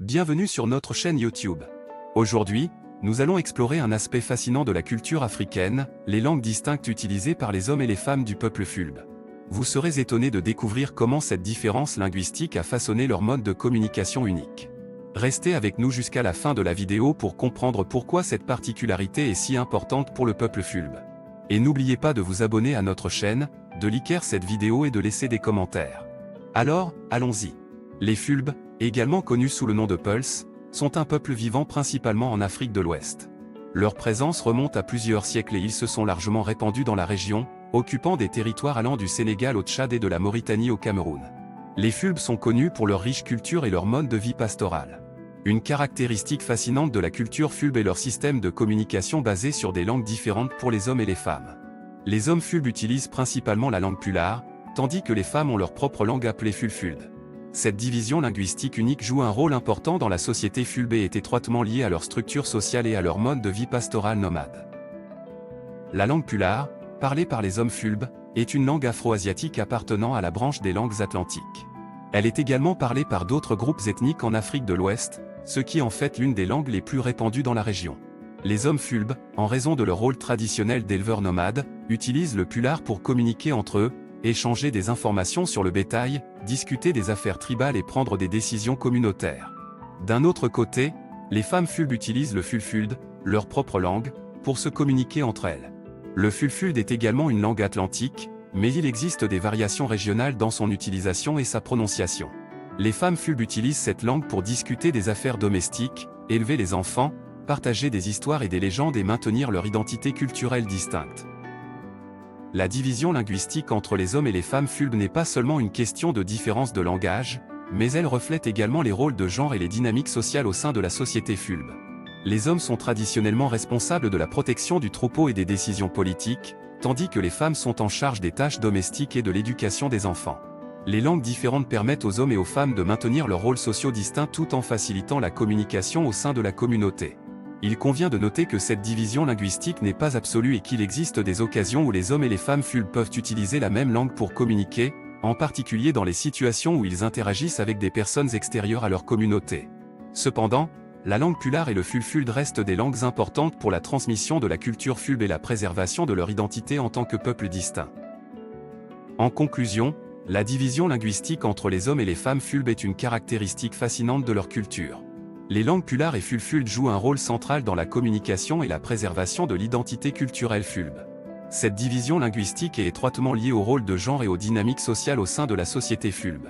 Bienvenue sur notre chaîne YouTube. Aujourd'hui, nous allons explorer un aspect fascinant de la culture africaine, les langues distinctes utilisées par les hommes et les femmes du peuple Fulbe. Vous serez étonné de découvrir comment cette différence linguistique a façonné leur mode de communication unique. Restez avec nous jusqu'à la fin de la vidéo pour comprendre pourquoi cette particularité est si importante pour le peuple Fulbe. Et n'oubliez pas de vous abonner à notre chaîne, de liker cette vidéo et de laisser des commentaires. Alors, allons-y. Les Fulbes, également connus sous le nom de Peuls, sont un peuple vivant principalement en Afrique de l'Ouest. Leur présence remonte à plusieurs siècles et ils se sont largement répandus dans la région, occupant des territoires allant du Sénégal au Tchad et de la Mauritanie au Cameroun. Les Fulbes sont connus pour leur riche culture et leur mode de vie pastoral. Une caractéristique fascinante de la culture Fulbe est leur système de communication basé sur des langues différentes pour les hommes et les femmes. Les hommes Fulbes utilisent principalement la langue pulaar, tandis que les femmes ont leur propre langue appelée Fulfulde. Cette division linguistique unique joue un rôle important dans la société Fulbe et est étroitement liée à leur structure sociale et à leur mode de vie pastorale nomade. La langue pulaar, parlée par les hommes Fulbes, est une langue afro-asiatique appartenant à la branche des langues atlantiques. Elle est également parlée par d'autres groupes ethniques en Afrique de l'Ouest, ce qui en fait l'une des langues les plus répandues dans la région. Les hommes Fulbes, en raison de leur rôle traditionnel d'éleveurs nomades, utilisent le pulaar pour communiquer entre eux, échanger des informations sur le bétail, discuter des affaires tribales et prendre des décisions communautaires. D'un autre côté, les femmes Fulbes utilisent le fulfulde, leur propre langue, pour se communiquer entre elles. Le fulfulde est également une langue atlantique, mais il existe des variations régionales dans son utilisation et sa prononciation. Les femmes Fulbes utilisent cette langue pour discuter des affaires domestiques, élever les enfants, partager des histoires et des légendes et maintenir leur identité culturelle distincte. La division linguistique entre les hommes et les femmes Fulbes n'est pas seulement une question de différence de langage, mais elle reflète également les rôles de genre et les dynamiques sociales au sein de la société Fulbe. Les hommes sont traditionnellement responsables de la protection du troupeau et des décisions politiques, tandis que les femmes sont en charge des tâches domestiques et de l'éducation des enfants. Les langues différentes permettent aux hommes et aux femmes de maintenir leurs rôles sociaux distincts tout en facilitant la communication au sein de la communauté. Il convient de noter que cette division linguistique n'est pas absolue et qu'il existe des occasions où les hommes et les femmes Fulbes peuvent utiliser la même langue pour communiquer, en particulier dans les situations où ils interagissent avec des personnes extérieures à leur communauté. Cependant, la langue pulaar et le fulfulde restent des langues importantes pour la transmission de la culture Fulbe et la préservation de leur identité en tant que peuple distinct. En conclusion, la division linguistique entre les hommes et les femmes Fulbes est une caractéristique fascinante de leur culture. Les langues pulaar et fulfulde jouent un rôle central dans la communication et la préservation de l'identité culturelle Fulbe. Cette division linguistique est étroitement liée au rôle de genre et aux dynamiques sociales au sein de la société Fulbe.